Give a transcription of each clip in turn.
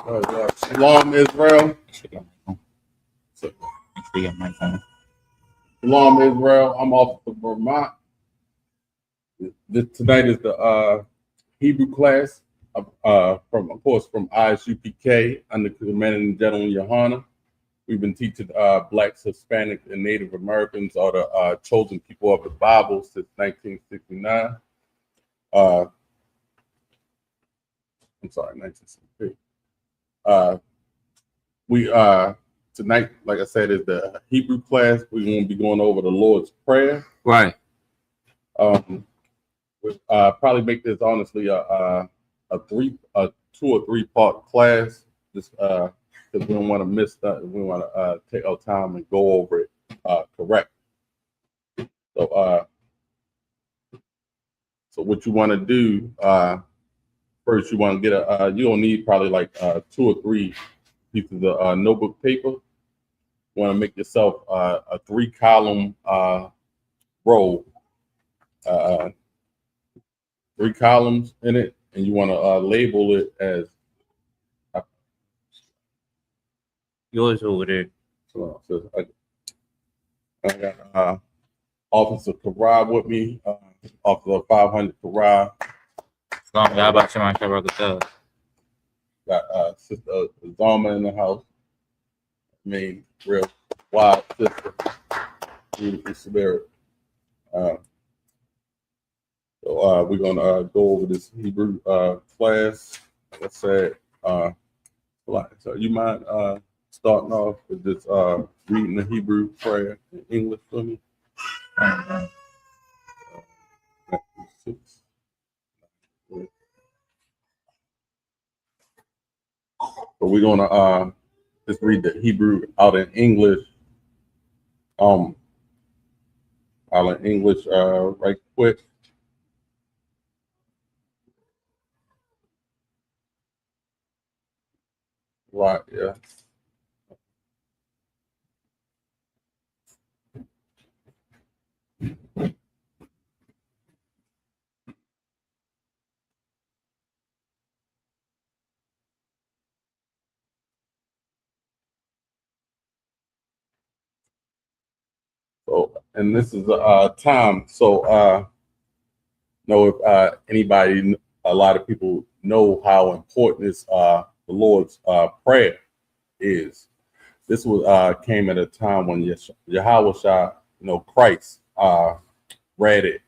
Shalom, Israel. Shalom, Israel. I'm off to Vermont. Tonight is the Hebrew class, from ISUPK under Commanding and General Yohana. We've been teaching Blacks, Hispanics, and Native Americans are the chosen people of the Bible since 1969. I'm sorry, 1963. We tonight, like I said, is the Hebrew class. We're going to be going over the Lord's Prayer. Right. We'll probably make this honestly a 2 or 3 part class. Just because we don't want to miss that. We want to take our time and go over it correct. So what you want to do first, you want to get you don't need probably like 2 or 3 pieces of notebook paper. You want to make yourself a 3-column row, 3 columns in it, and you want to label it as yours over there. So I got Officer Karab with me, Officer 500 Karab. Got Sister Zalma in the house. I mean, real wild sister, beautiful spirit. So we're gonna go over this Hebrew class. Like I said, so you mind starting off with just reading the Hebrew prayer in English for me? So we're gonna just read the Hebrew out in English. Out in English, right quick. Right, yeah. So, and this is time. So, know if anybody, a lot of people know how important this the Lord's prayer is. This was came at a time when Yahweh, Christ, read it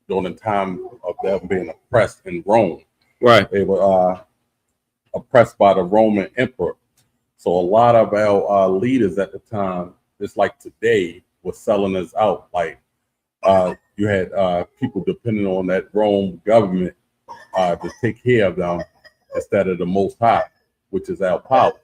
during the time of them being oppressed in Rome. Right. They were oppressed by the Roman emperor. So a lot of our leaders at the time, just like today, were selling us out. Like you had people depending on that Rome government to take care of them instead of the Most High, which is our power.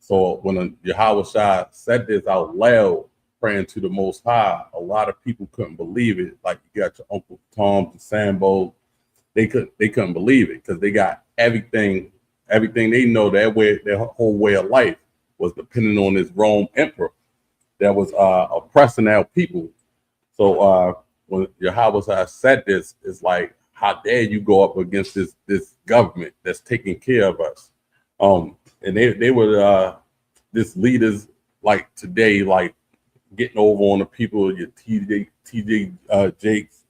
So when Yahweh said this out loud, praying to the Most High, a lot of people couldn't believe it. Like you got your Uncle Tom, the Sambo, they couldn't believe it because they got everything they know. Their whole way of life was depending on this Rome emperor that was oppressing our people. So when Yahweh said this, it's like, how dare you go up against this government that's taking care of us? And they were this leaders like today, like getting over on the people, your TJ Jakes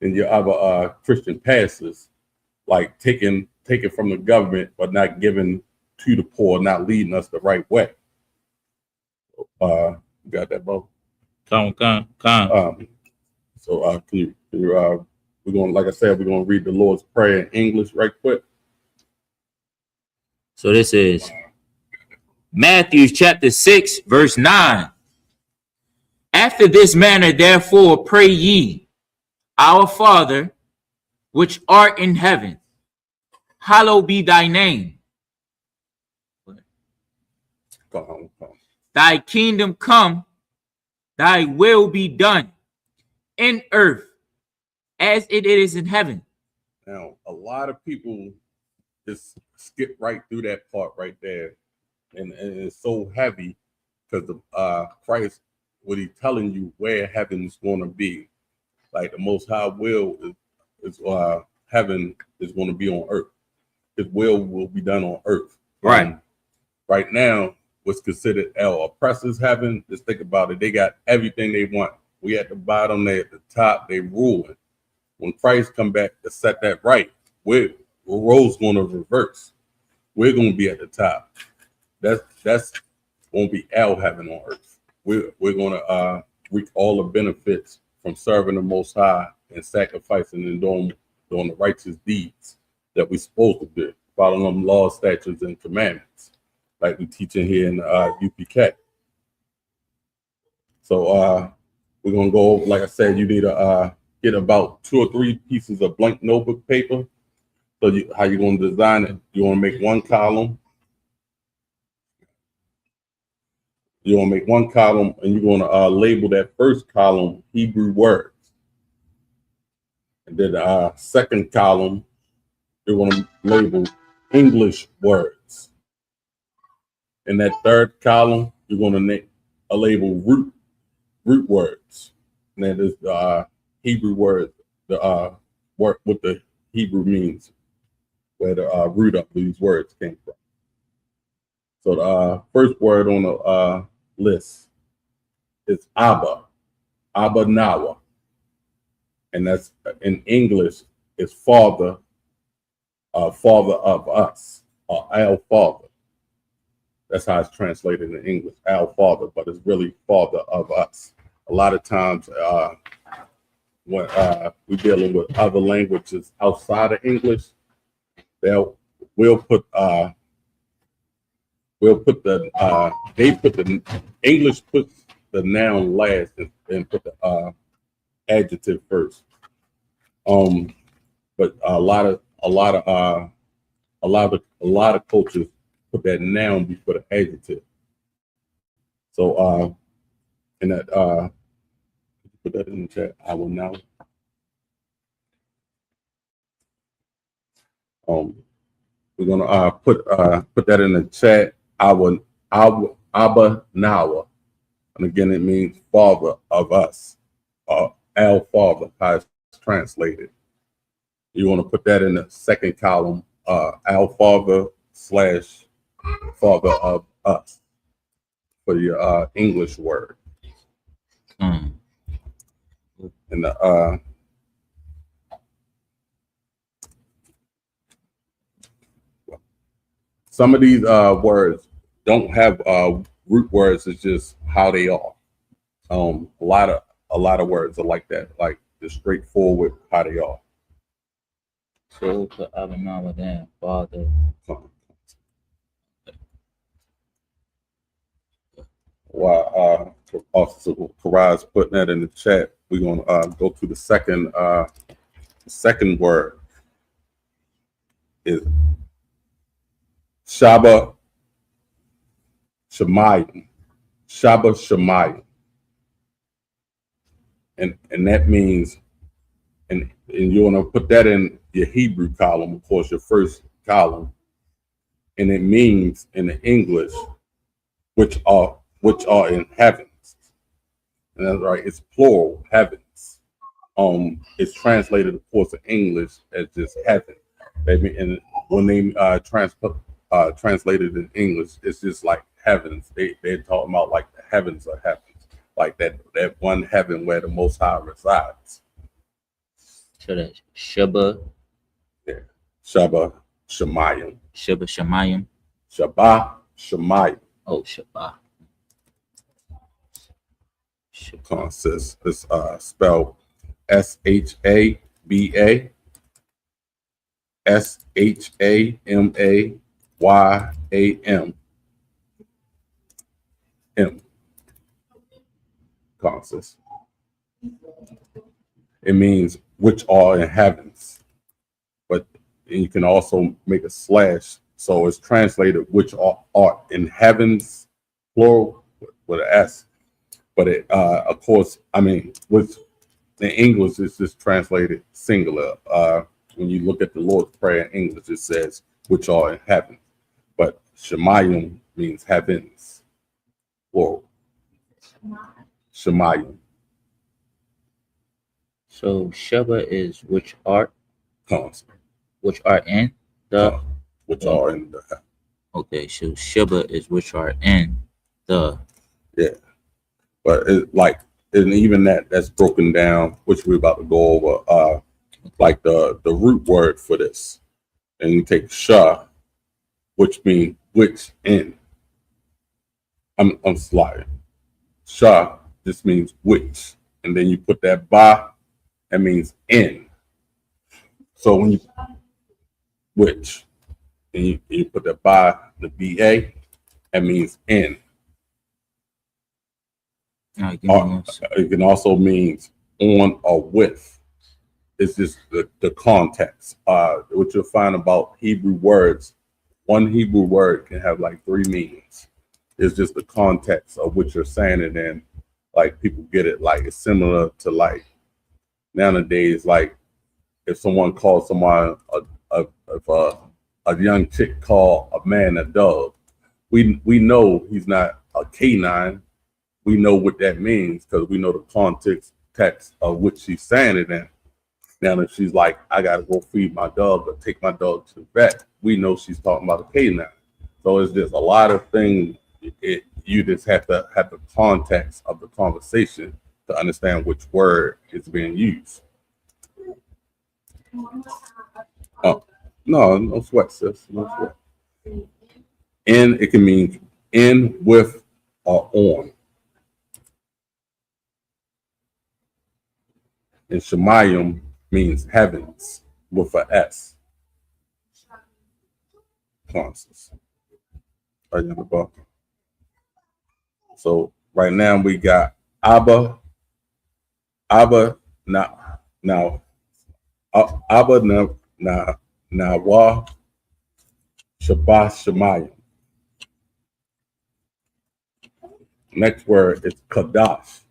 and your other Christian pastors, like taking from the government, but not giving to the poor, not leading us the right way. You got that, bro? Come. So can you we're going, like I said, we're going to read the Lord's Prayer in English right quick. So this is Matthew chapter 6, verse 9. After this manner, therefore, pray ye, Our Father, which art in heaven, hallowed be thy name. Come. Thy kingdom come, thy will be done in earth as it is in heaven. Now, a lot of people just skip right through that part right there, and it's so heavy because Christ, what he's telling you where heaven's going to be. Like the Most High will is heaven is going to be on earth. His will be done on earth. Right. Right now, what's considered our oppressors heaven, just think about it. They got everything they want. We at the bottom, they at the top, they ruling. When Christ come back to set that right, we're roles going to reverse. We're going to be at the top. That's won't be our heaven on earth. We're going to reap all the benefits from serving the Most High and sacrificing and doing the righteous deeds that we're supposed to do, following them laws, statutes, and commandments, like we teaching here in UPK. So we're gonna go. Like I said, you need to get about 2 or 3 pieces of blank notebook paper. So how you're gonna design it? You want to make one column. You want to make one column, and you're going to label that first column Hebrew words. And then the second column, you're going to label English words. And that third column, you're going to label root words. And that is the Hebrew word, the word, what the Hebrew means, where the root of these words came from. So the first word on the list is Abba Nawa. And that's in English is father of us, or our father. That's how it's translated in English, our father, but it's really father of us. A lot of times when we're dealing with other languages outside of English, we'll put the English puts the noun last and put the adjective first. But a lot of cultures put that noun before the adjective. So and that put that in the chat. I will now. We're gonna put that in the chat. Abba Nawa, and again it means father of us, our father, how it's translated. You want to put that in the second column, our father / father of us, for your English word. And the some of these words don't have root words. It's just how they are. A lot of words are like that, like just straightforward how they are. So put Abba then, father. While Officer Karaz putting that in the chat, we're gonna go to the second word is Shaba Shemayim. Shaba Shemayim. And that means, and you want to put that in your Hebrew column, of course, your first column, and it means in the English, which are in heavens. And that's right, it's plural, heavens. It's translated, of course, in English as just heaven. And when they translated in English, it's just like heavens. They're talking about like the heavens of heavens, like that one heaven where the Most High resides. So that's Shaba. Yeah. Shaba Shemayim. Shaba Shemayim. Shaba Shemayim. Oh, Shaba. It's spelled SHABA SHAMAYAM. Consist. It means which are in heavens, but you can also make a slash, so it's translated which are in heavens, plural with an S. But it, of course, I mean, with in English, it's just translated singular. When you look at the Lord's Prayer in English, it says which are in heaven, but Shemayim means heavens, plural. Shemayim. So Shaba is which art Constant. in the which are in the heaven. Okay, so Sheba is which are in the. Yeah. But it like, and even that's broken down, which we're about to go over, like the root word for this. And you take Shah, which means which in. I'm sliding. Shah just means which. And then you put that ba, that means in. So when you which, and you put that ba, the BA, that means in. Give me one second. It can also mean on or with. It's just the context. What you'll find about Hebrew words, one Hebrew word can have like 3 meanings. It's just the context of what you're saying it in. Like people get it, like it's similar to like nowadays, like if someone calls someone if a young chick call a man a dog, we know he's not a canine. We know what that means because we know the context text of what she's saying it in. Now, if she's like, I gotta go feed my dog or take my dog to the vet, we know she's talking about a canine. So it's just a lot of things. You just have to have the context of the conversation to understand which word is being used. Oh, no sweat, sis. No sweat. In, it can mean in, with, or on. And Shemayim means heavens with a S. Conscious. Right in the book. So right now we got Abba, Abba, now, Abba, Nawa, Shabbat, Shemayim. Next word is Kadash,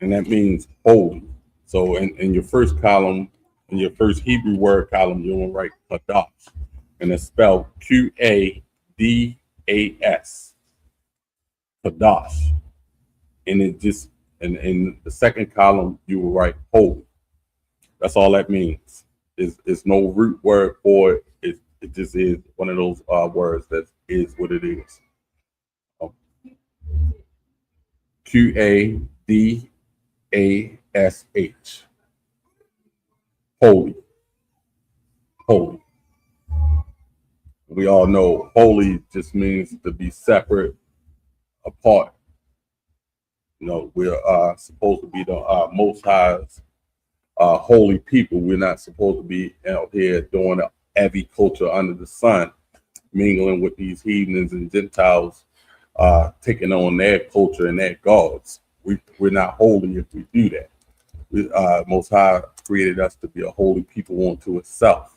and that means holy. So in your first column, in your first Hebrew word column, you're going to write Kadash, and it's spelled Qadas. Kadash. And it just, in the second column, you will write holy. That's all that means. It's no root word for it. It just is one of those words that is what it is. Qadash. Holy. Holy. We all know holy just means to be separate, apart. You know, we're supposed to be the Most High's holy people. We're not supposed to be out here doing every culture under the sun, mingling with these heathens and Gentiles, taking on their culture and their gods. We're not holy if we do that. Most High created us to be a holy people unto itself.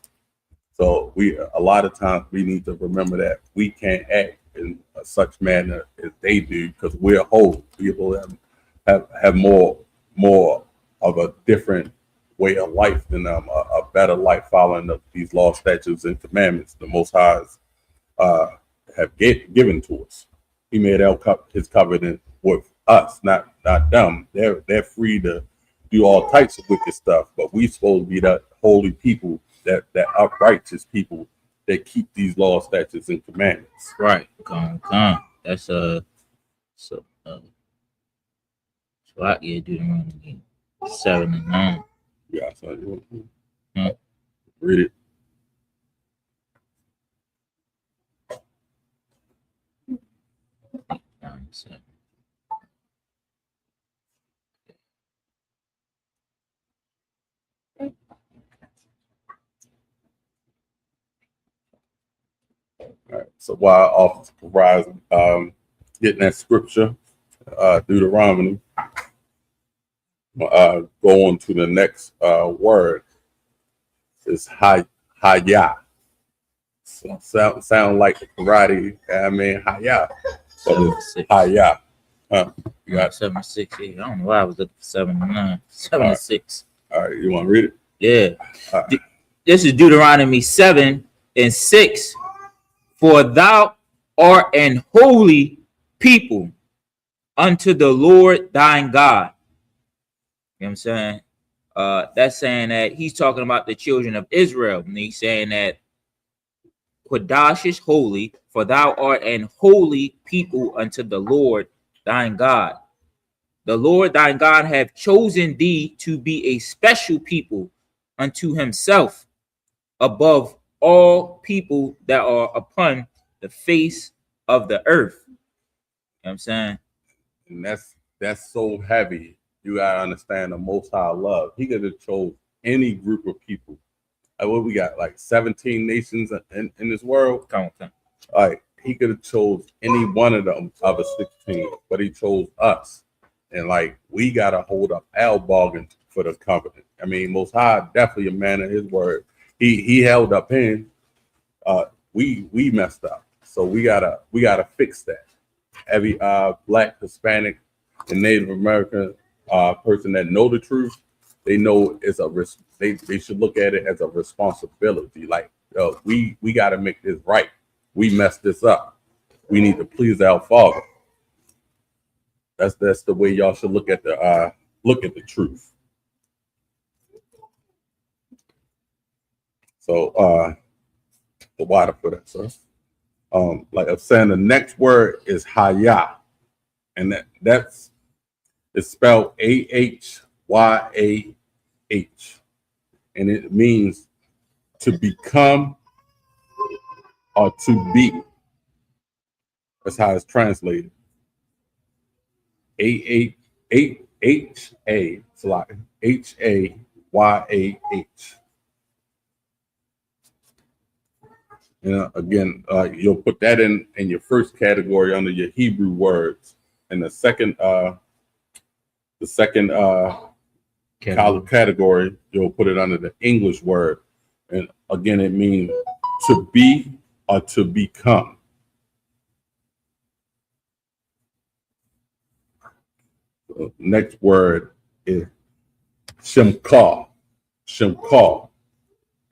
So a lot of times we need to remember that we can't act in such manner as they do because we're holy. People have more of a different way of life than them, a better life following these laws, statutes, and commandments the Most Highs have given to us. He made his covenant with us, not them. They're free to do all types of wicked stuff, but we supposed to be that holy people, that uprighteous people that keep these laws, statutes, and commandments. Right. Come. That's so I get Deuteronomy 7 and 9. Yeah, so you want to read it. All right. So while Officer provides getting that scripture, Deuteronomy, go on to the next word. It's Hayah. So sound like the karate. I mean Hayah, but it's Hayah. You got 7 and 6. Yeah, I don't know why I was looking for 7 and 9. 7 and 6. All right, you want to read it? Yeah. Right. This is Deuteronomy 7 and 6. For thou art an holy people unto the Lord thine God. You know what I'm saying? That's saying that he's talking about the children of Israel. And he's saying that Kodash is holy, for thou art an holy people unto the Lord thine God. The Lord thine God hath chosen thee to be a special people unto himself above all people that are upon the face of the earth. You know what I'm saying? And that's so heavy. You gotta understand the Most High love. He could have chose any group of people. Like what we got, like 17 nations in this world. Come on. Like he could have chose any one of them of the 16, but he chose us. And like we gotta hold up our bargain for the covenant. I mean, Most High definitely a man of his word. He held up in. We messed up, so we gotta fix that. Every Black, Hispanic, and Native American person that know the truth, they know it's a risk. They should look at it as a responsibility. Like we got to make this right. We messed this up. We need to please our Father. That's the way y'all should look at the truth. So the water for that, sir. Like I'm saying, the next word is Haya, and that's it's spelled Ahyah, and it means to become or to be. That's how it's translated. H-A-Y-A-H. Again, you'll put that in your first category under your Hebrew words, and the second category you'll put it under the English word, and again it means to be or to become. The next word is Shemkah.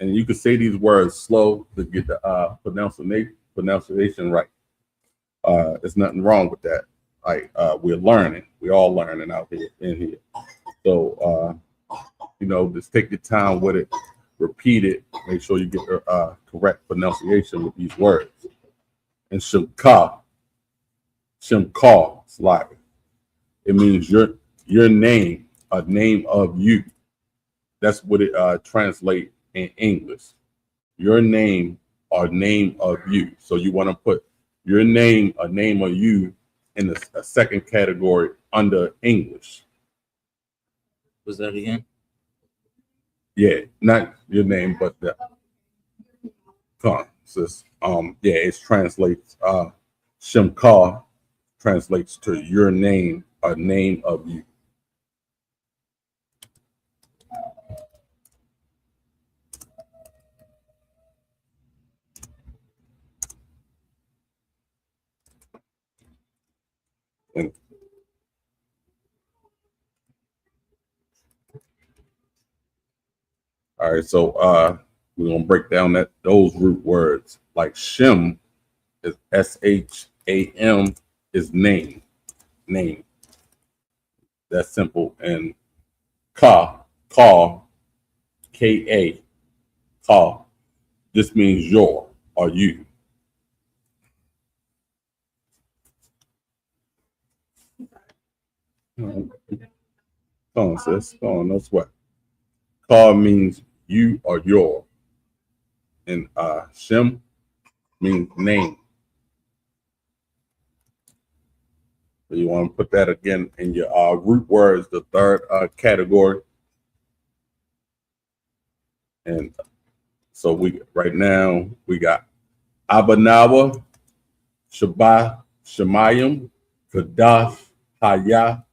And you can say these words slow to get the pronunciation right. There's nothing wrong with that. Like we're learning. We're all learning out here in here. So just take your time with it, repeat it, make sure you get the correct pronunciation with these words. And Shemkah, it's like it means your name, a name of you. That's what it translates in English. Your name or name of you. So you want to put your name, a name of you, in a second category under English. Was that again? Yeah, not your name, but the sis. It translates Shemkah translates to your name, a name of you. And all right, so we're gonna break down those root words. Like Shem is S-H-A-M is name. That's simple. And Ka, K-A, Ka, this means your or you. Come on, sis. Come on, no sweat. Ka means you or your. And Shem means name. So you want to put that again in your root words, the third category. And so right now we got Abanawa, Shemayim, Kadash, Haya,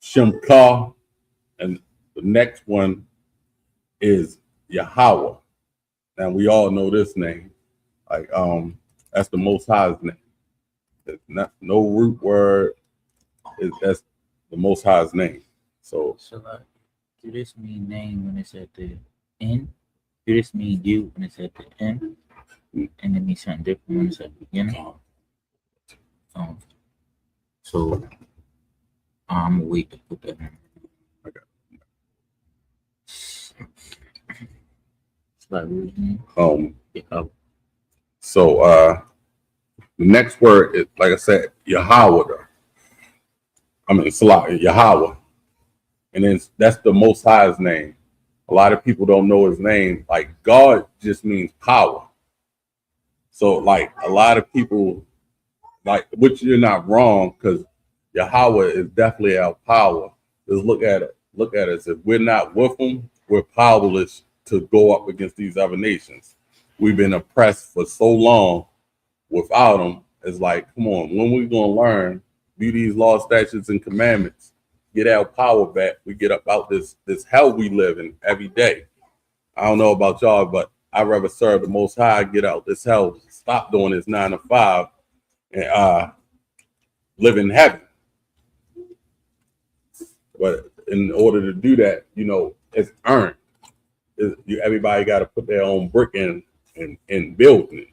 Shemkah, and the next one is Yahweh. Now we all know this name. Like that's the Most High's name. It's not no root word. That's the Most High's name. So like, do this mean name when it's at the end? Do this mean you when it's at the end? And it means something different when it's at the beginning? So I'm gonna wait to put that in. Okay. It's like Yahweh. So the next word is, like I said, Yahweh. I mean, Salah, Yahweh. And then that's the Most High's name. A lot of people don't know his name. Like, God just means power. So, like, a lot of people, like, which you're not wrong, because Yahweh is definitely our power. Just look at it. Look at us. If we're not with him, we're powerless to go up against these other nations. We've been oppressed for so long without him. It's like, come on, when we gonna learn, do these laws, statutes, and commandments, get our power back? We get up out this hell we live in every day. I don't know about y'all, but I'd rather serve the Most High, get out this hell, stop doing this 9 to 5, and live in heaven. But in order to do that, you know, it's earned. Everybody got to put their own brick in and building it,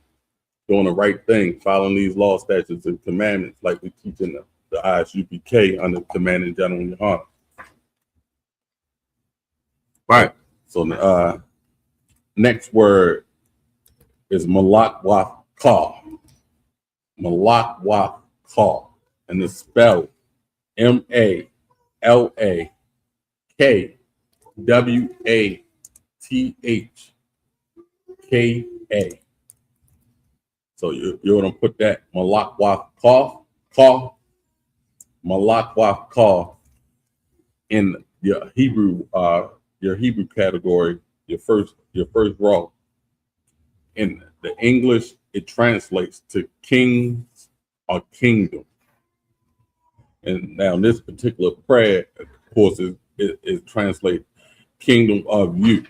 doing the right thing, following these law, statutes, and commandments like we teach in the ISUPK under Command and General Yohana. Right. So next word is Malak Waf-Ka. Malak Waf-Ka. And it's spelled MALAKWATHKA. So you're going to put that Malak Waf-Ka, Malak Waf-Ka in your Hebrew category, your first row. In the English, it translates to kings or kingdom. And now this particular prayer, of course, is translate kingdom of you.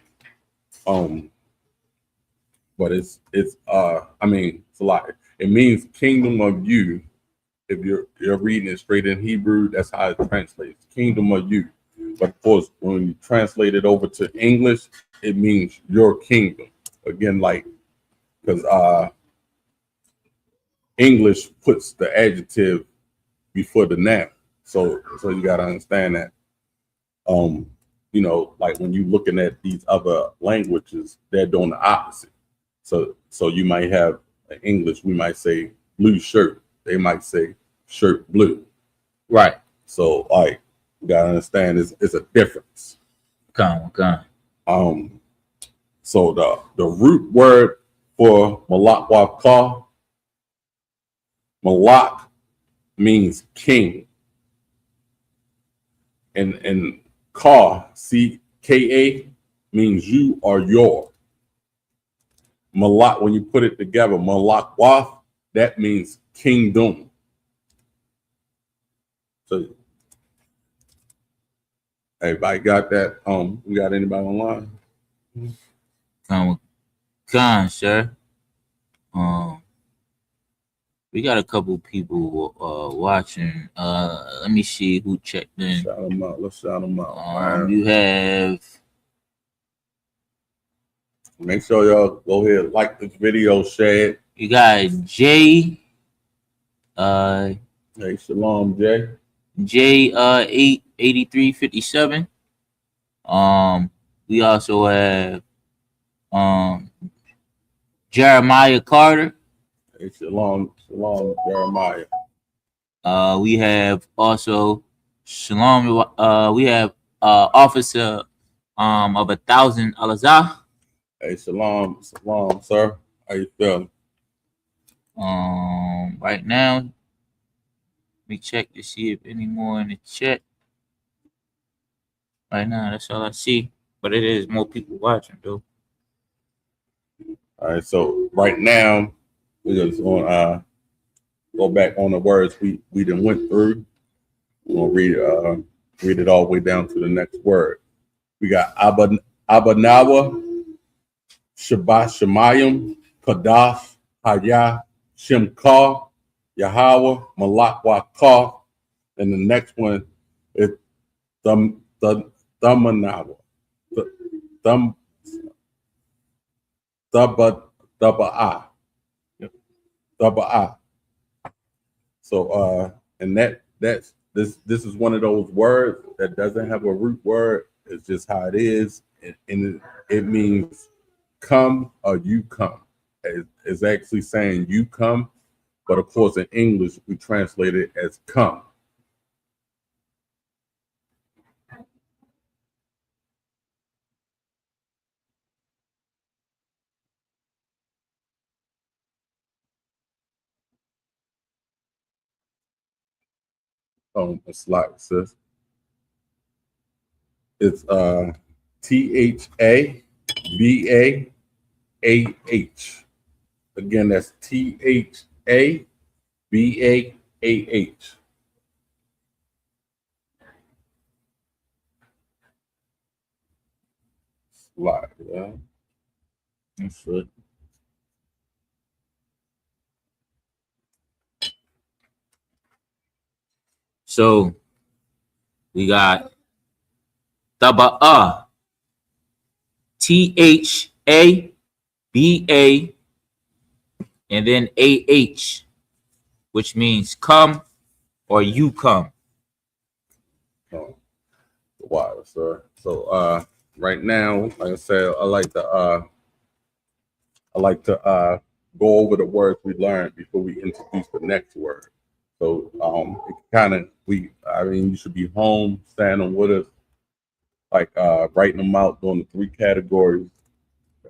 But it's I mean, it's a lot. It means kingdom of you. If you're reading it straight in Hebrew, that's how it translates, kingdom of you. But of course, when you translate it over to English, it means your kingdom. Again, like, because English puts the adjective before the noun. So you got to understand that. You know, like when you're looking at these other languages, they're doing the opposite. So you might have in English, we might say blue shirt. They might say shirt blue. Right. So like, you gotta understand it's a difference. Okay. So the root word for Malak Waf-Ka, Malak means king. And Ka, CKA, means you or your. Malak, when you put it together, Malak Waf, that means kingdom. So everybody got that? We got anybody online? Con, sir. We got a couple people watching. Let me see who checked in. Shout them out. Let's shout them out. You have. Make sure y'all go ahead, like this video, share it. You got Jay. Hey, shalom, Jay. J 88357. We also have Jeremiah Carter. Hey, shalom, Jeremiah. We have also Shalom. We have Officer of 1,000 Alazah. Hey, shalom, sir. How you feeling? Right now, let me check to see if any more in the chat. Right now, that's all I see. But it is more people watching, though. All right, so right now we're just gonna go back on the words we done went through. We're gonna read it all the way down to the next word. We got Abanawa, Shabbat Shemayim, Kadash, Hayah, Shemkar, Yahweh, Malak Waf-Ka, and the next one is Thumanawa, Thuba'ah. So and that's this is one of those words that doesn't have a root word. It's just how it is, and it means come or you come. is actually saying you come, but of course in English we translate it as come. A slide sis. It's THABAAH. Again, that's THABAAH. Slide, yeah. That's it. So we got Taba'a, THABA, and then AH, which means come or you come. Oh, wow, sir. So right now, like I said, I like to go over the words we learned before we introduce the next word. So it kind of you should be home, standing with us, like writing them out, doing the 3 categories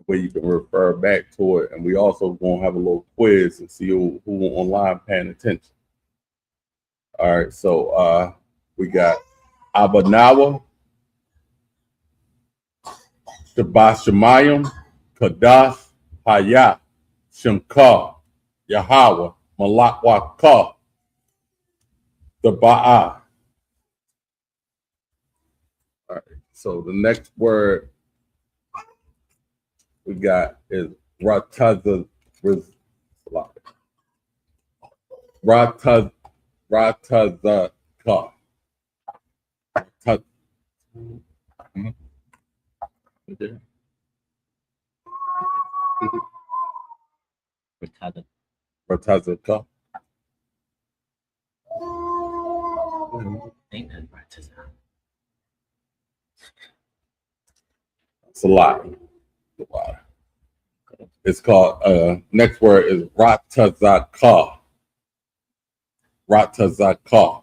where you can refer back to it. And we also gonna have a little quiz and see who online paying attention. All right, so we got Abanawa, Shabashamayim, Kadash, Hayat, Shemkar, Yahweh, Malakwaka, the Ba'a. All right, so the next word we got is Rataza, Ratazaka. Ratazaka. It's a lot. It's called, next word is Ratazaka. Ratazaka.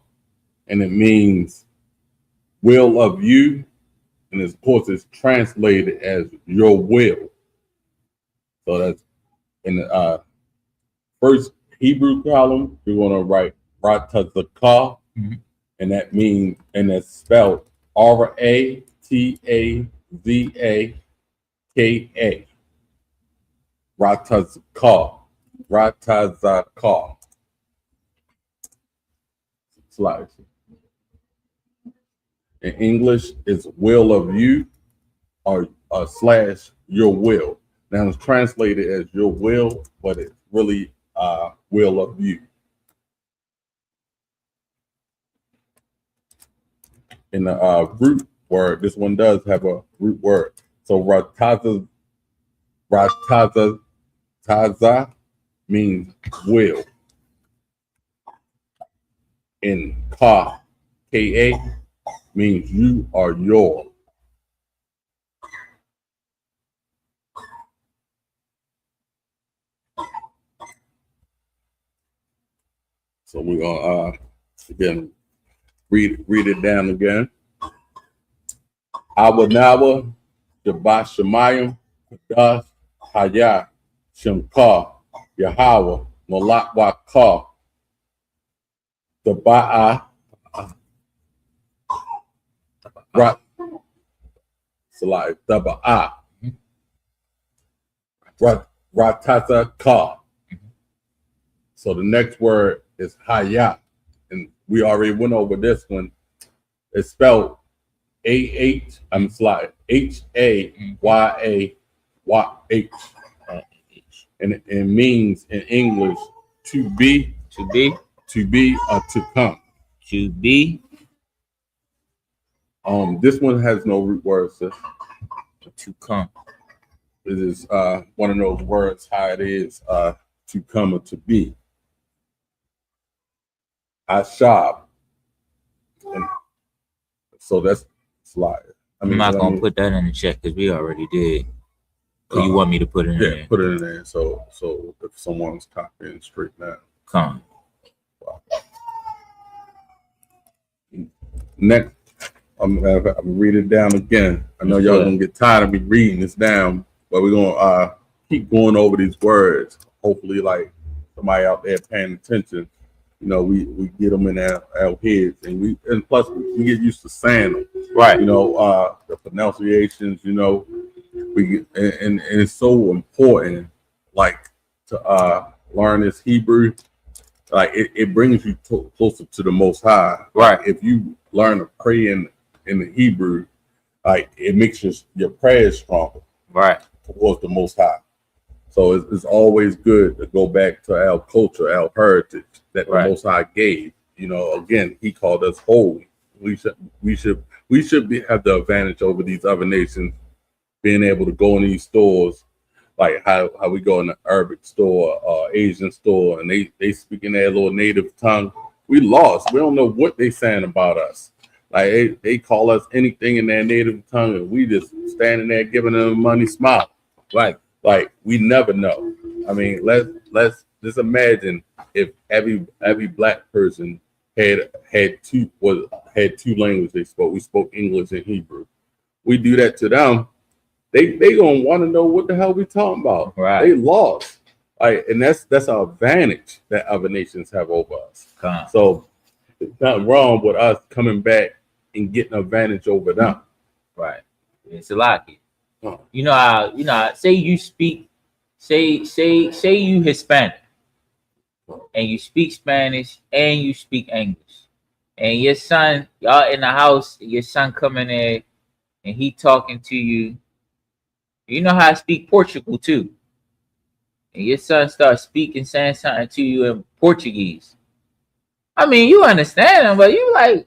And it means will of you. And of course, it's translated as your will. So that's in the first Hebrew column, you're going to write Ratazaka. And that means, and it's spelled Ratazaka. Ratazaka. Ratazaka. Slide. In English, it's will of you or slash your will. Now it's translated as your will, but it's really will of you. In the root word, this one does have a root word. So rataza means will. And ka means you or your. So we're gonna again read it down again. Awanawa, Shabashamayim, Kadash, Hayah, Shemkar, Yahweh, Malakwaka, the Ba'a, Rat, Salai, the Ba'a, Ratazaka. So the next word is Hayah, and we already went over this one. It's spelled H-A-Y-A-Y-H. And it means in English to be, or to come. To be. This one has no root word, sis. To come. It is one of those words how it is to come or to be. Ashab. And so that's slide. I'm not gonna put that in the check because we already did. Or you want me to put it in Yeah, there? put it in there. So if someone's copying straight now. Come. Next, I'm gonna read it down again. I know Let's y'all do it. gonna get tired of me reading this down, but we're gonna keep going over these words. Hopefully, like somebody out there paying attention, you know, we get them in our heads, and plus we get used to saying them. Right. You know, the pronunciations. You know, we get, and it's so important, like to learn this Hebrew. Like it brings you closer to the Most High. Right. Like, if you learn to pray in the Hebrew, like it makes your prayers stronger. Right. Towards the Most High. So it's always good to go back to our culture, our heritage that the Most High gave. You know, again, He called us holy. We should have the advantage over these other nations, being able to go in these stores. Like how we go in the Arabic store, Asian store, and they speak in their little native tongue. We lost. We don't know what they saying about us. Like they call us anything in their native tongue, and we just standing there giving them money, smile. Right. Like we never know. I mean, let's just imagine if every black person had two languages they spoke. We spoke English and Hebrew. We do that to them. They gonna want to know what the hell we talking about. Right. They lost. Like, and that's our advantage that other nations have over us. So it's nothing wrong with us coming back and getting an advantage over them. Right. It's a lot. You know how say you speak, say you Hispanic, and you speak Spanish and you speak English, and your son, y'all in the house, your son coming in and he talking to you. You know how I speak Portugal too. And your son starts saying something to you in Portuguese. I mean, you understand him, but you like,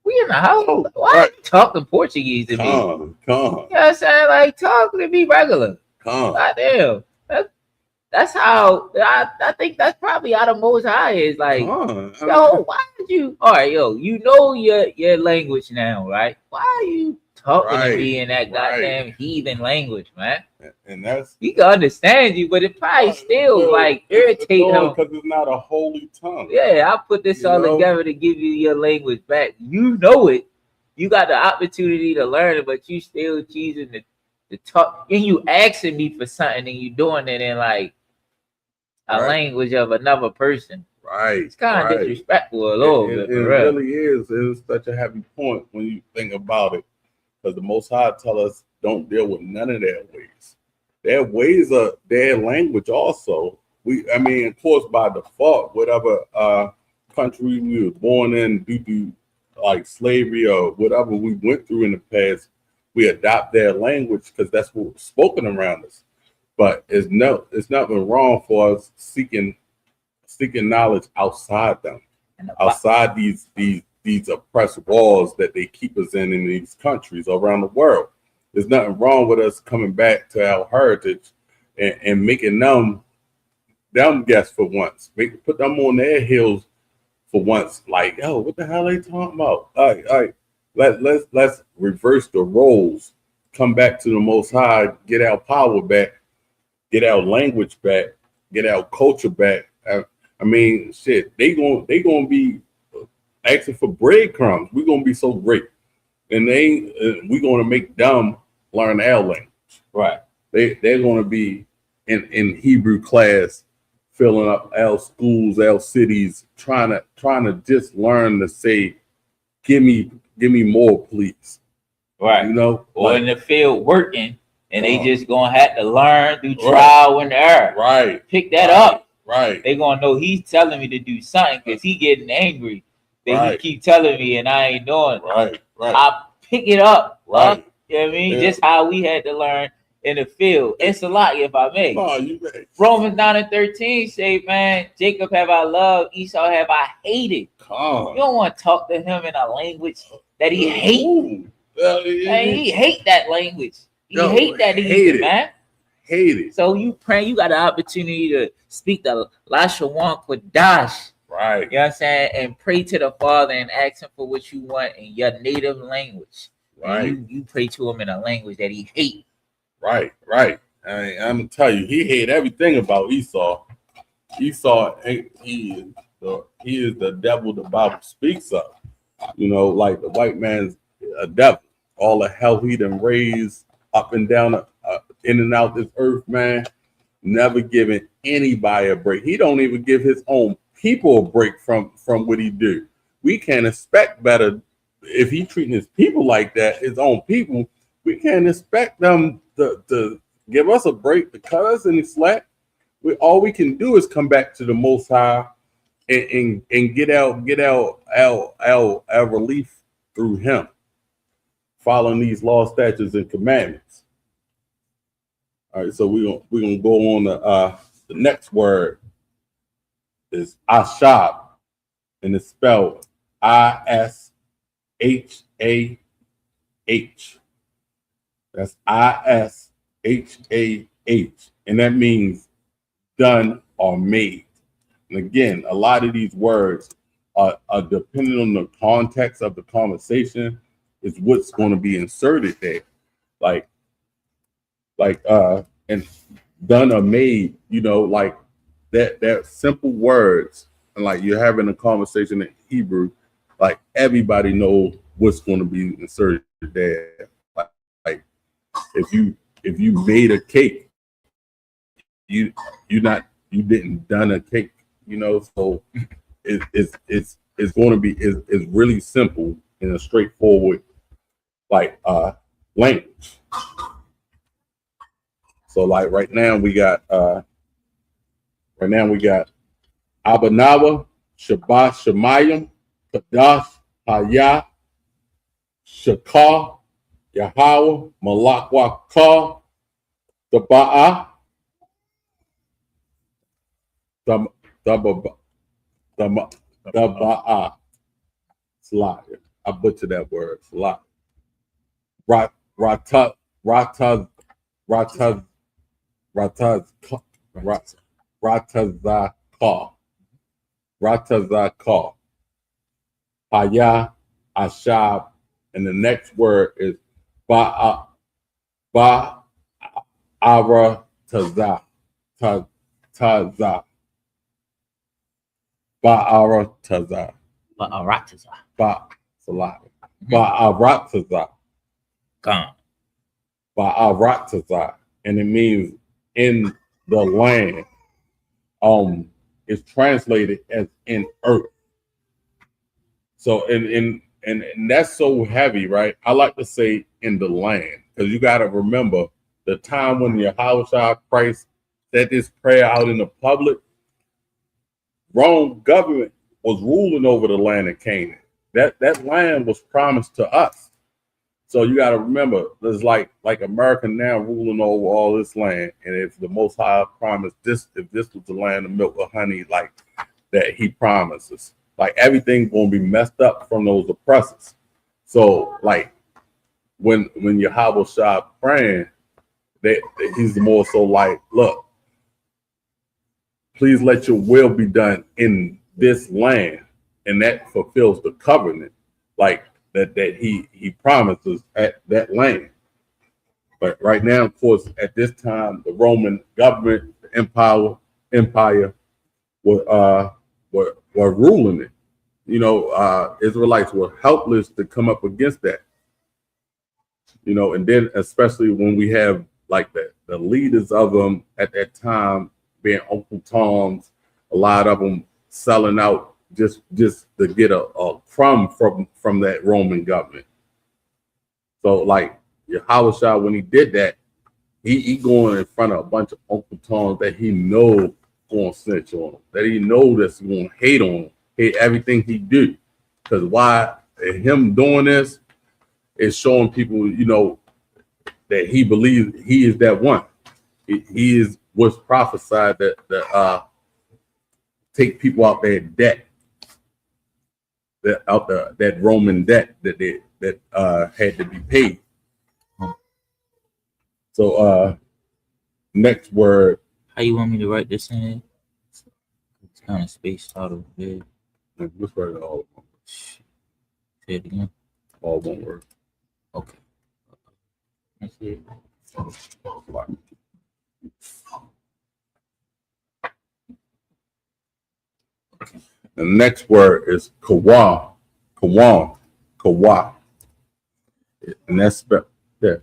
we in the house. Why are you talking Portuguese to me? Come. You know what I'm saying? Like, talk to me regular. Goddamn. That's how I think that's probably how the Most High is. Like, yo, why did you? All right, yo, you know your language now, right? Why are you talking to me in that goddamn heathen language, man? And that's, he can understand you, but it probably still like irritate him because it's not a holy tongue. Yeah, I put this all together to give you your language back. You know it. You got the opportunity to learn it, but you still choosing to talk. And you asking me for something, and you doing it in like a language of another person. Right. It's kind of disrespectful a little bit. It really is. It's such a heavy point when you think about it, because the Most High tell us don't deal with none of their ways. Their ways are their language also. I mean, of course, by default, whatever country we were born in due to like slavery or whatever we went through in the past, we adopt their language because that's what's spoken around us. But it's nothing wrong for us seeking knowledge outside them, outside these oppressed walls that they keep us in these countries around the world. There's nothing wrong with us coming back to our heritage and making them guess for once. Put them on their heels for once. Like, yo, what the hell are they talking about? All right. Let's reverse the roles. Come back to the Most High. Get our power back. Get our language back. Get our culture back. I mean, shit. They gonna be asking for breadcrumbs. We're gonna be so great, and we're gonna make them learn our language. Right. They're gonna be in Hebrew class, filling up our schools, our cities, trying to just learn to say, give me more, please. Right. You know, or like, in the field working, and they just gonna have to learn through trial and error. Right. Pick that up. Right. They gonna know he's telling me to do something because he getting angry that he keep telling me and I ain't doing it. Right. I pick it up. Right. You know what I mean? Just how we had to learn in the field. It's a lot, if I may. No, you may. Romans 9:13 say, man, Jacob have I loved, Esau have I hated. You don't want to talk to him in a language that he hate. Man, he hate that language. He hate that either, man. Hate it. So you pray, you got the opportunity to speak the Lashawan Kodash. Right. You know what I'm saying? And pray to the Father and ask him for what you want in your native language. Right. And you pray to him in a language that he hate. Right. I'm gonna tell you, he hated everything about Esau. Esau, he is the devil the Bible speaks of. You know, like the white man's a devil. All the hell he done raised up and down, in and out this earth, man. Never giving anybody a break. He don't even give his own people a break from what he do. We can't expect better if he treating his people like that, his own people. We can't expect them to give us a break, to cut us any slack. All we can do is come back to the Most High and get our relief through Him, following these laws, statutes, and commandments. All right, so we're gonna go on the next word is Ashab, and it's spelled Ishah. That's Ishah, and that means done or made. And again, a lot of these words are depending on the context of the conversation, is what's going to be inserted there. Like and done or made, you know, like that simple words, and like you're having a conversation in Hebrew, like everybody knows what's going to be inserted there. Like if you made a cake, you didn't done a cake, you know. So it's going to be it's really simple in a straightforward like language. So like right now we got Abanawa, Shabbat Shemayim, Kadash, Hayah, Shakar, Yahweh, Malakwakar, Taba'ah, Taba'ah. Slide. I butchered that word. Slide. Rataz, Ratazakar, Haya, Ashab, and the next word is Ba'ara Taza, Ba'ara Taza, Ba'arataza, Ba'arataza, and it means in the land. It's translated as in earth. So and that's so heavy, right? I like to say in the land, because you got to remember the time when Yahushua Christ said this prayer out in the public. Rome government was ruling over the land of Canaan. That land was promised to us. So you got to remember, there's like America now ruling over all this land, and if the Most High promised this, if this was the land of milk or honey, like that He promises, like everything's gonna be messed up from those oppressors. So like when Yahweh Shah praying, that He's more so like, look, please let Your will be done in this land, and that fulfills the covenant, like that he promises at that land. But right now, of course, at this time, the Roman government, the empire were ruling it. You know, Israelites were helpless to come up against that. You know, and then especially when we have like the leaders of them at that time being Uncle Toms, a lot of them selling out just to get a crumb from that Roman government. So like Yahushua, when he did that, he going in front of a bunch of Uncle Toms that he know going to snitch on him, that he know that's going to hate on him, hate everything he do. Because why him doing this is showing people, you know, that he believes he is that one. He is what's prophesied that take people out their debt. That Roman debt that had to be paid. So next word. How you want me to write this in? It's kind of spaced out of bit. Let's write it all one word. Say it again. All one word. Okay. That's it. The next word is kawa, kawan, kawa, and that's spelled there.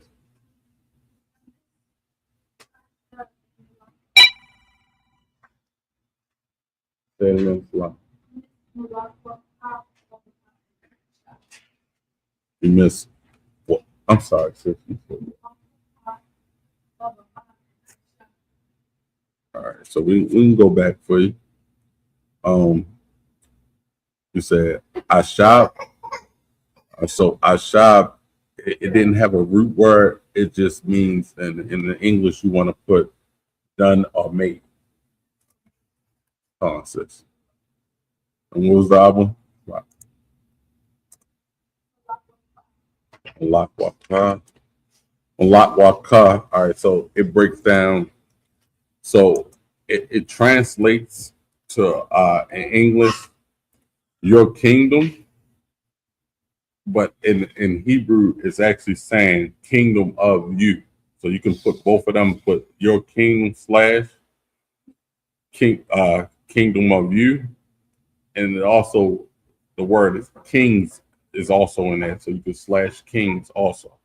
Say it again, Salah. You missed. Well, I'm sorry, sis. All right, so we can go back for you. You said ashab. So ashab, it didn't have a root word. It just means, in the English, you want to put done or made. Sis. And what was the album? Alak Waka. Alak Waka. All right, so it breaks down. So it translates to in English, your kingdom, but in Hebrew, it's actually saying kingdom of you. So you can put both of them, put your kingdom slash kingdom of you, and it also the word is kings is also in that, so you can slash kings also.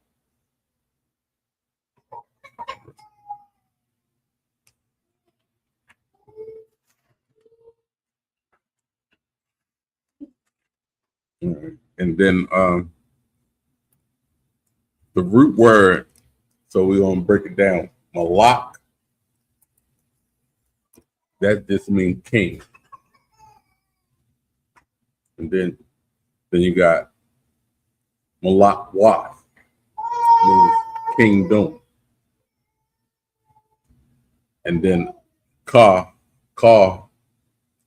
And then the root word, so we're gonna break it down. Malak, that just means king. And then you got Malak Waf, means kingdom. And then Ka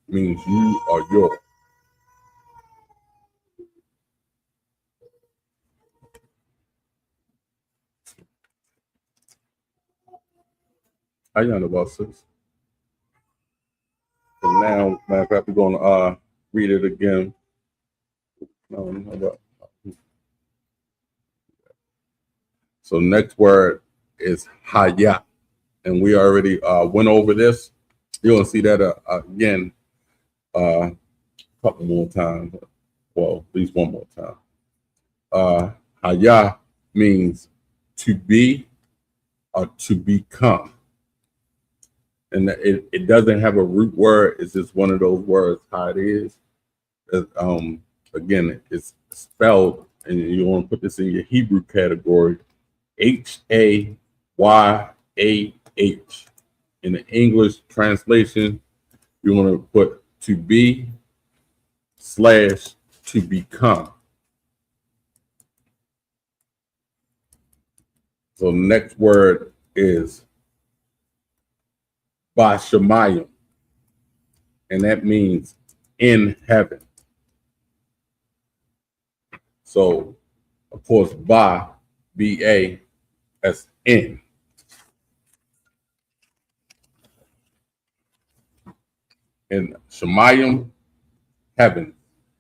means you or your. How you know about sis? So now, matter of fact, we're gonna read it again. So next word is Hayat, and we already went over this. You're gonna see that again a couple more times. Well, at least one more time. Hayat means to be or to become. And it doesn't have a root word. It's just one of those words, how it is. Again, it's spelled, and you want to put this in your Hebrew category, Hayah. In the English translation, you want to put to be / to become. So next word is Bashamayim, and that means in heaven. So, of course, B-A, that's in. And Shemayim, heaven.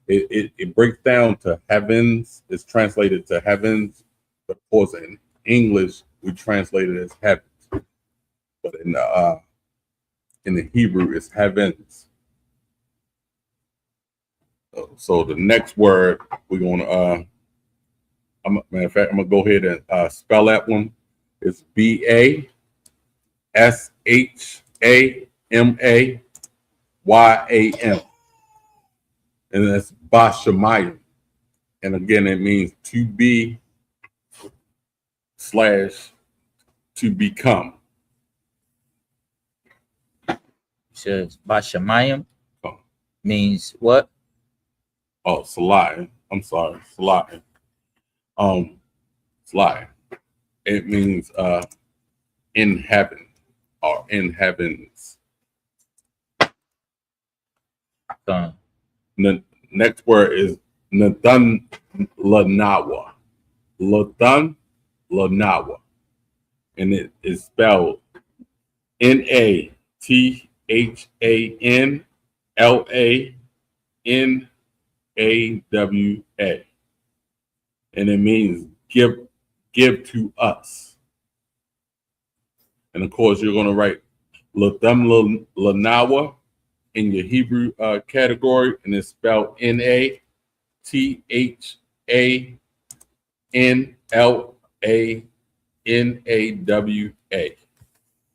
It breaks down to heavens. It's translated to heavens, but of course, in English, we translate it as heavens. But in the Hebrew, it's heavens. So the next word we're gonna matter of fact, I'm gonna go ahead and spell that one. It's Bashamayam, and that's Bashamayim. And again, it means to be / to become. So Bashamayim means what? Oh, Salai. I'm sorry, Salai. Salai. It means in heaven or in heavens. The next word is Nathan Lanawa. Nathan Lanawa. And it is spelled NATHANLANAWA. And it means give to us. And of course, you're going to write Latham Lanawa in your Hebrew category, and it's spelled NATHANLANAWA.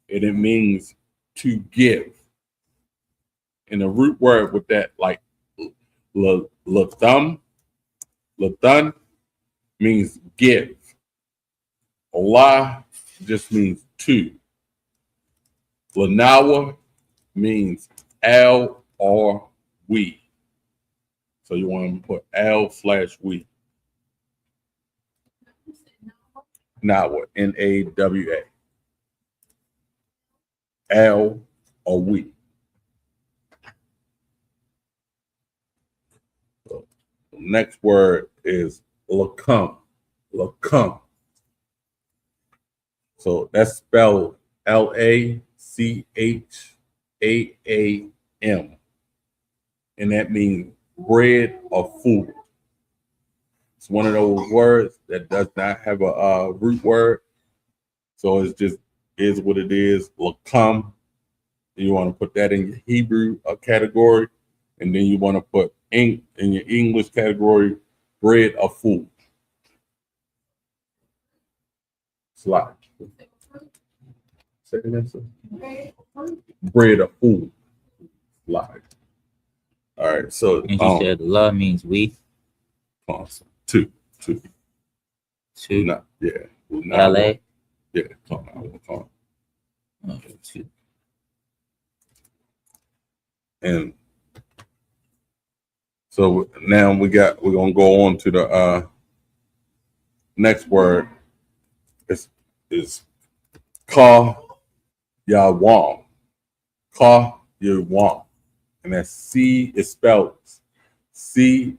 And it means to give. And the root word with that, like Latham, means give. Allah just means to. Lanawa means L or we. So you want to put L/we. Nawa, NAWA. L or we. So the next word is lacum. Lacum. So that's spelled LACHAAM. And that means bread or food. It's one of those words that does not have a root word. So it's just is what it is. Lacum. You want to put that in your Hebrew category. And then you want to put in your English category, bread or food. Slide. Say that, sir. Bread or food. Slide. All right. So And you said love means we. Awesome. Two. Two. Yeah. LA. Yeah. Come on. Okay, two. And so now we're gonna go on to the next word. Is ka yawam. Ka yawam. And that C is spelled CAYAWMI.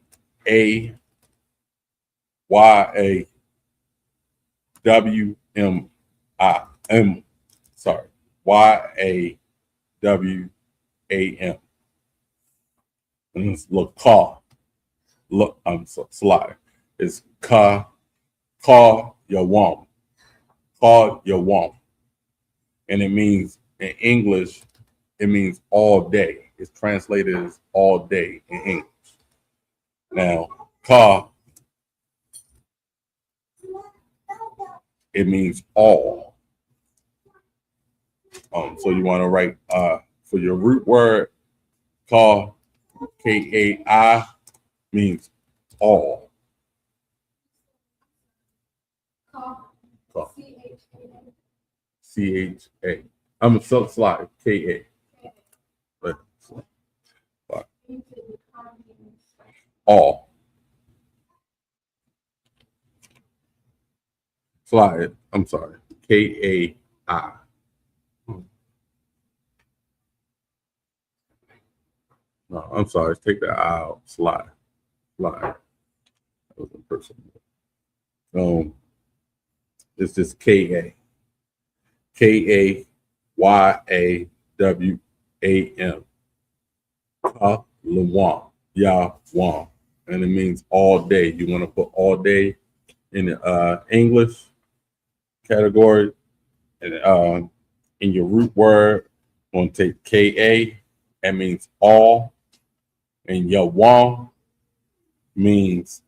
Sorry, YAWAM. And it's laka. Look, I'm so slide. It's ka yawam. Ka yawam. And it means in English, it means all day. It's translated as all day in English. Now, ka, it means all. So you want to write for your root word, ka, KAI, means all. Ka. CHA. I'm a slide, KA. But all. Slide. I'm sorry. KAI. No, I'm sorry. Take the I out. Slide. That was a person. It's just KA. KAYAWAM. Lawam. Yawam. And it means all day. You want to put all day in the English category. And in your root word, you want to take KA. That means all. And Yawam means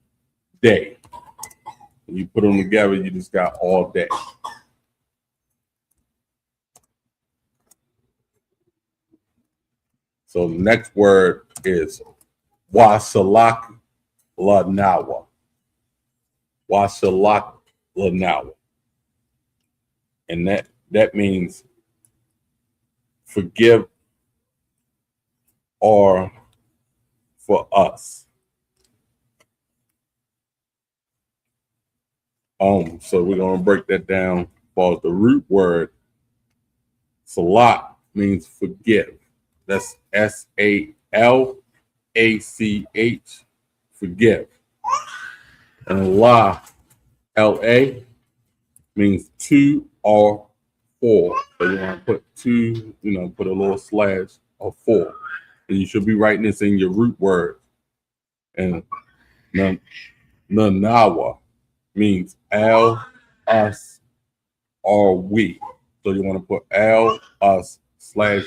day. When you put them together, you just got all day. So the next word is Wasalak Lanawa. Wasalak Lanawa. And that means forgive or for us. So we're gonna break that down. For the root word, Salat means forgive. That's SALACH, forgive. And Allah, LA, means to or for. So you want to put to, put a little slash or for. And you should be writing this in your root word. And Nanawa means L, us, or we. So you want to put L, us, / we.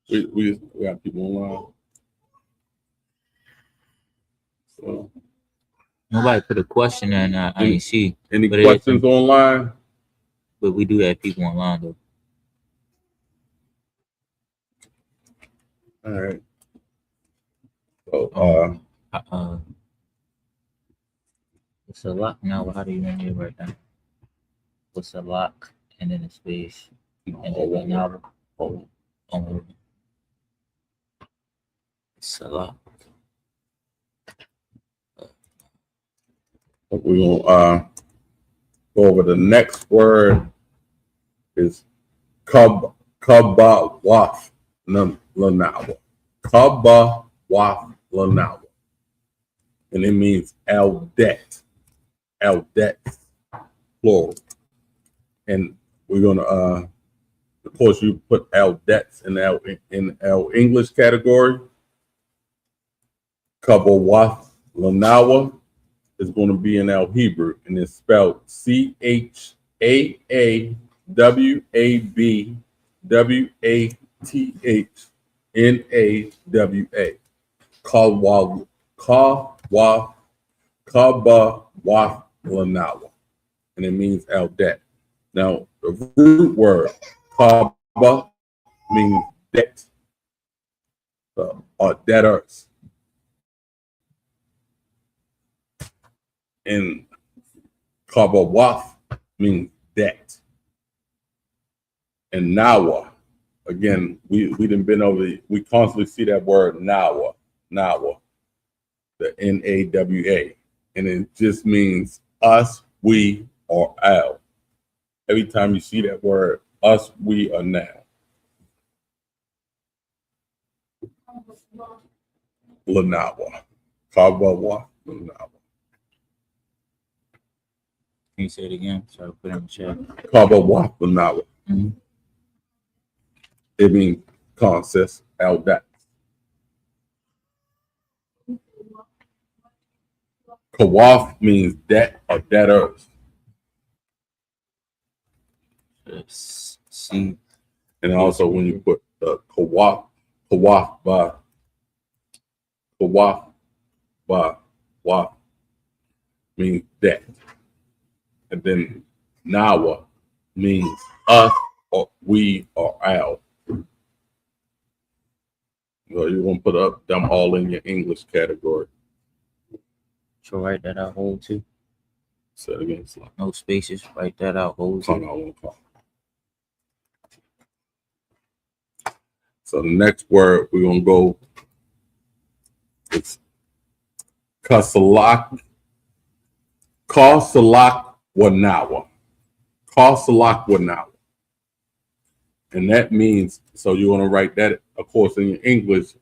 We got people online. So, Nobody put a question in. I ain't see. any But questions online? But we do have people online though. All right. So, What's a lock now? How do you name it right now? What's a lock and then a space and then an album? It's a lock. we're gonna go over the next word is kabawaf lanawa. Kabawaf lanawa. And it means eldet. Eldet, plural. And we're gonna of course you put eldets in our English category. Kabawaf lanawa is going to be in our Hebrew, and it's spelled CHAAWABWATHNAWA. Kabawaf, and it means Eldet. Now, the root word Kaba means debt or debtors. And Kabawaf means debt. And Nawa, again, we done been over, we constantly see that word Nawa, the NAWA. And it just means us, we, or our. Every time you see that word, us, we, or now. Lanawa. Kabawaf Lanawa. Can you say it again? So I'll put it in the chat. Kabawaf Lanawa. Mm-hmm. It means consist Eldat. Kawaf means debt or debtors. See. And also when you put the kawaf means debt. And then nawa means us or we or our. So you're gonna put up them all in your English category. So write that out whole too. Say it again. No spaces. Write that out whole too. So the next word we're gonna go is kasalak wanawa. Kasalak wanawa. And that means, so you want to write that, of course, in your English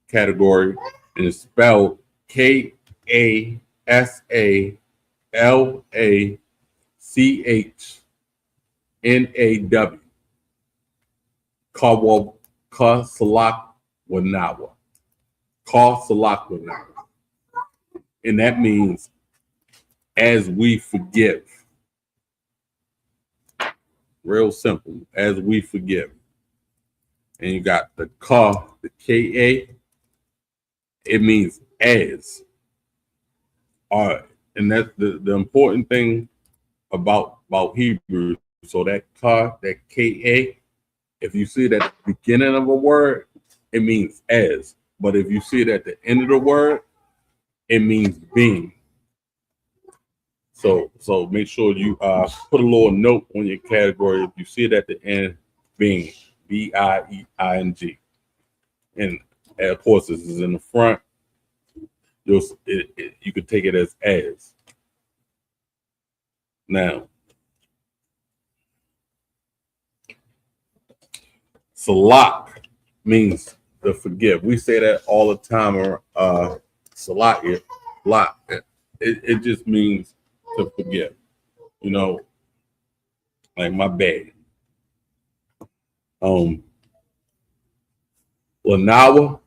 category, and it's spelled KASALACHNAW. Kasalak wanawa. Kasalak wanawa. And that means as we forgive. Real simple, as we forgive. And you got the ka, the KA, it means as. All right. And that's the important thing about Hebrew. So that ka, that KA, if you see it at the beginning of a word, it means as. But if you see it at the end of the word, it means being. So make sure you put a little note on your category if you see it at the end, being, BIEING. And of course, this is in the front. You could take it as. Now, salak means to forgive. We say that all the time. Salak, it just means to forgive. You know, like my bad. Lanawa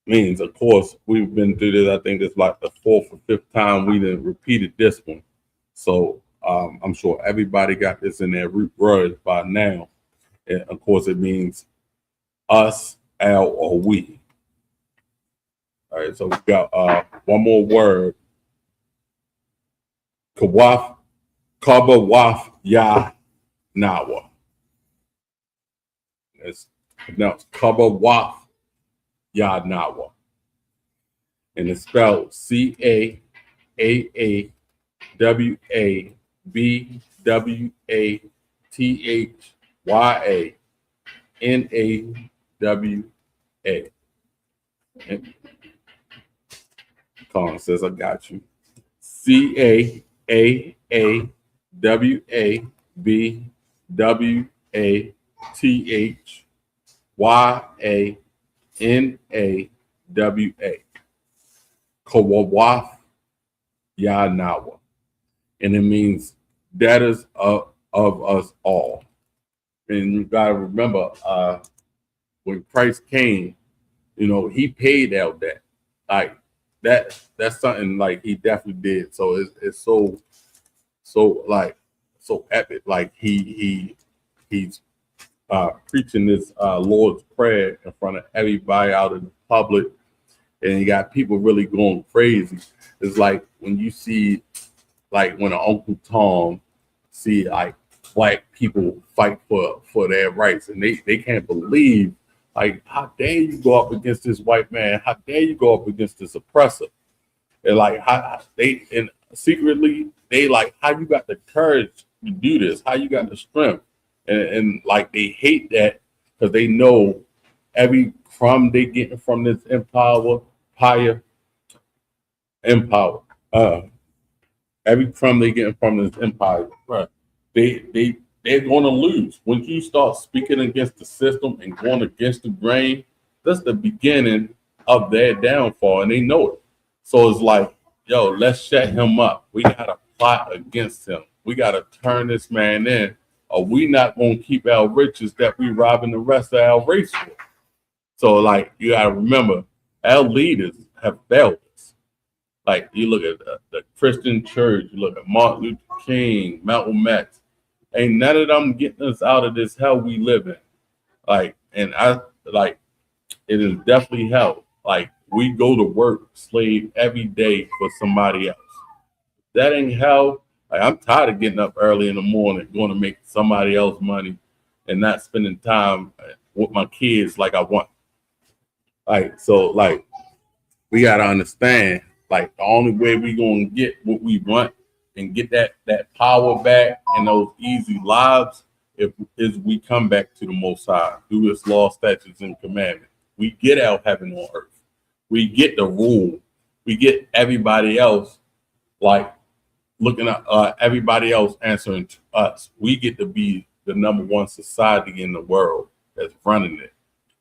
means, of course, we've been through this. I think it's like the 4th or 5th time we done repeated this one. So I'm sure everybody got this in their root words by now. And of course, it means us, our, or we. All right, so we got one more word. Kawaf, Kabawaf Ya Nawa. It's pronounced Kabawaf Ya Nawa. And it's spelled CAAWABWATHYANAWA. Colin says, I got you. CAAWABWATHYANAWA. Kawawaf Yanawa. And it means debtors of us all. And you gotta remember, when Christ came, he paid out that. Like that's something like he definitely did. So it's so epic. Like he's preaching this Lord's Prayer in front of everybody out in the public, and you got people really going crazy. It's like when you see, like when an Uncle Tom see like black people fight for their rights, and they can't believe, like, how dare you go up against this white man? How dare you go up against this oppressor? And like how they, and secretly they like, how you got the courage to do this? How you got the strength? And like they hate that because they know every crumb they getting from this empire, every crumb they getting from this empire, right? They're going to lose. When you start speaking against the system and going against the grain, that's the beginning of their downfall, and they know it. So it's like, yo, let's shut him up. We got to plot against him. We got to turn this man in, or we not going to keep our riches that we robbing the rest of our race for. So, like, you got to remember, our leaders have failed us. Like, you look at the Christian church, you look at Martin Luther King, Malcolm X. Ain't none of them getting us out of this hell we live in. Like, and it is definitely hell. Like, we go to work, slave every day for somebody else. That ain't hell. Like, I'm tired of getting up early in the morning, going to make somebody else money, and not spending time with my kids like I want. Like, so, like, we gotta understand, like, the only way we gonna get what we want and get that power back and those easy lives is we come back to the Most High through His law, statutes, and commandments. We get our heaven on earth. We get the rule. We get everybody else, like, looking at everybody else answering to us. We get to be the number one society in the world that's running it.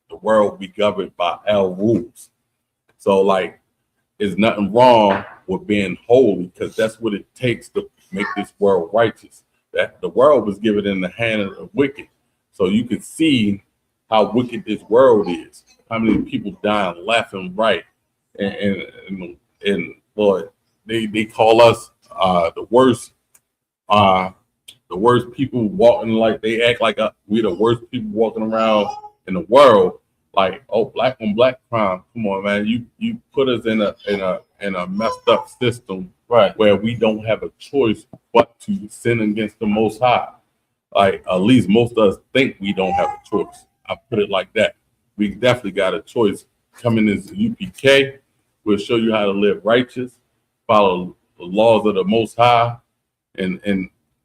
The world be governed by our rules. So, like, there's nothing wrong with being holy, because that's what it takes to make this world righteous. That the world was given in the hand of the wicked. So you can see how wicked this world is. How many people dying left and right. And Lord, they call us the worst people walking, like they act like we're the worst people walking around in the world. Like, oh, black on black crime. Come on, man. You put us in a messed up system, right, where we don't have a choice but to sin against the Most High. Like, at least most of us think we don't have a choice. I put it like that. We definitely got a choice. Coming as UPK, we'll show you how to live righteous, follow the laws of the Most High, and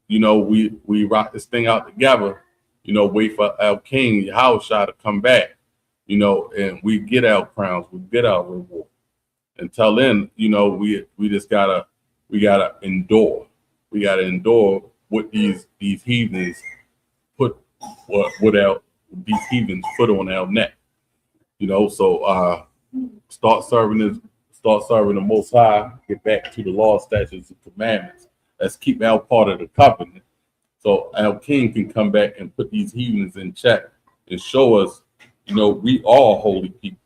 we rock this thing out together. Wait for our King Yahushua to come back. And we get our crowns, we get our reward. Until then, we gotta endure. We gotta endure what these heathens put these heathens foot on our neck. So start serving the Most High, get back to the law, statutes, and commandments. Let's keep our part of the covenant, so our King can come back and put these heathens in check and show us, we are holy people.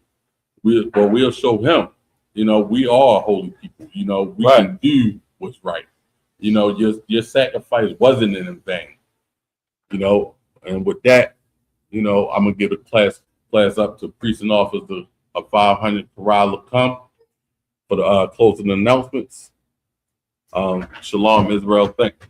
We'll show him, we are holy people. We right. Can do what's right. your sacrifice wasn't in vain. And with that, I'm gonna give the class up to Priest and Officer of 500 Corral come for the closing announcements. Shalom, Israel. Thank you.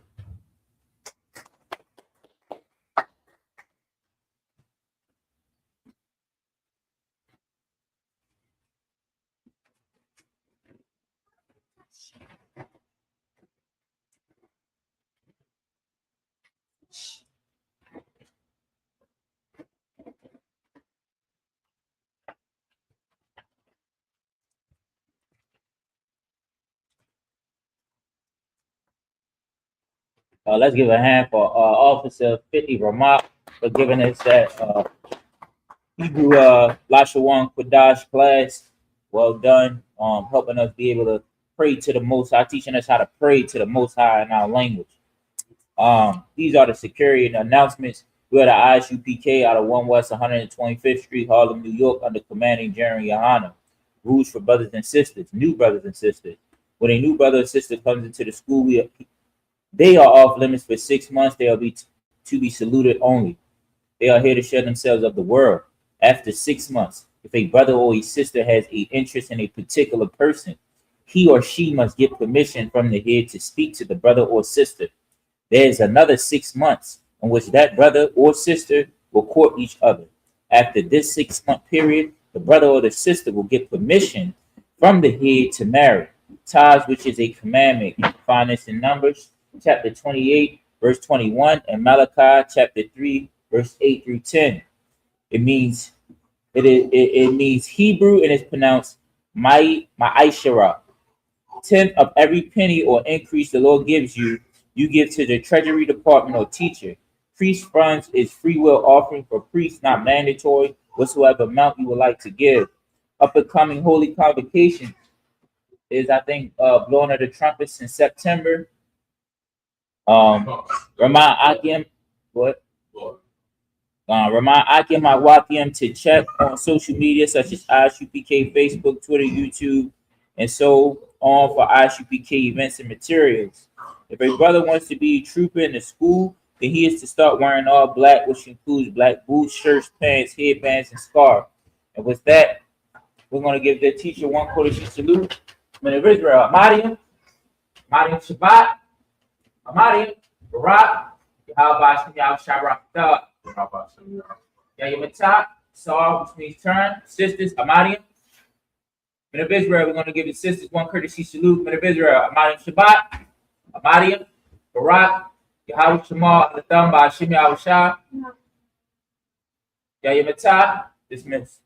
Let's give a hand for Officer 50 Ramak for giving us that Hebrew Lashawan Kodash class. Well done. Helping us be able to pray to the Most High, teaching us how to pray to the Most High in our language. These are the security announcements. We are the ISUPK out of 1 West 125th Street, Harlem, New York, under commanding Jeremy Yohana. Rules for brothers and sisters, new brothers and sisters. When a new brother or sister comes into the school, they are off limits for 6 months. They are to be saluted only. They are here to share themselves of the world. After 6 months, if a brother or a sister has an interest in a particular person, he or she must get permission from the head to speak to the brother or sister. There is another 6 months in which that brother or sister will court each other. After this 6-month period, the brother or the sister will get permission from the head to marry. Ties, which is a commandment. You can find this in Numbers chapter 28, verse 21, and Malachi chapter 3, verse 8 through 10. It means Hebrew, and it's pronounced Ma'ishara. 10th of every penny or increase the Lord gives you, you give to the treasury department or teacher. Priest funds is free will offering for priests, not mandatory. Whatsoever amount you would like to give. Up and coming holy convocation is, I think, blowing of the trumpets in September. Remind Akim, what? Remind Akim Wakim to check on social media such as ISUPK, Facebook, Twitter, YouTube, and so on for ISUPK events and materials. If a brother wants to be a trooper in the school, then he is to start wearing all black, which includes black boots, shirts, pants, headbands, and scarf. And with that, we're going to give the teacher one Kodeshi salute. Men of Israel, Amadium Shabbat, Amadium, Barak, Yahweh Shem Yahweh Shabbat, Yayamatah, Saw, which means turn, sisters, Amadium. Men of Israel, we're going to give the sisters one courtesy salute. Men of Israel, Amadium Shabbat, Amadium, Barak, Yahweh Shema, Alatham, Ba'ashim Yahweh Shah, Yayamatah, dismissed.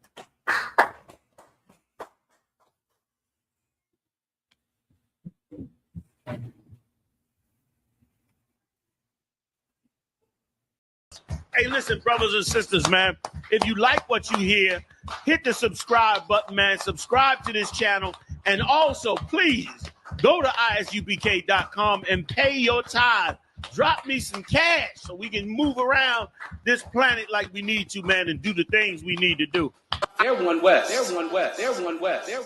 Hey, listen, brothers and sisters, man, if you like what you hear, hit the subscribe button, man. Subscribe to this channel. And also, please, go to isupk.com and pay your tithe. Drop me some cash so we can move around this planet like we need to, man, and do the things we need to do. They're one West. They're one West. They're one West. They're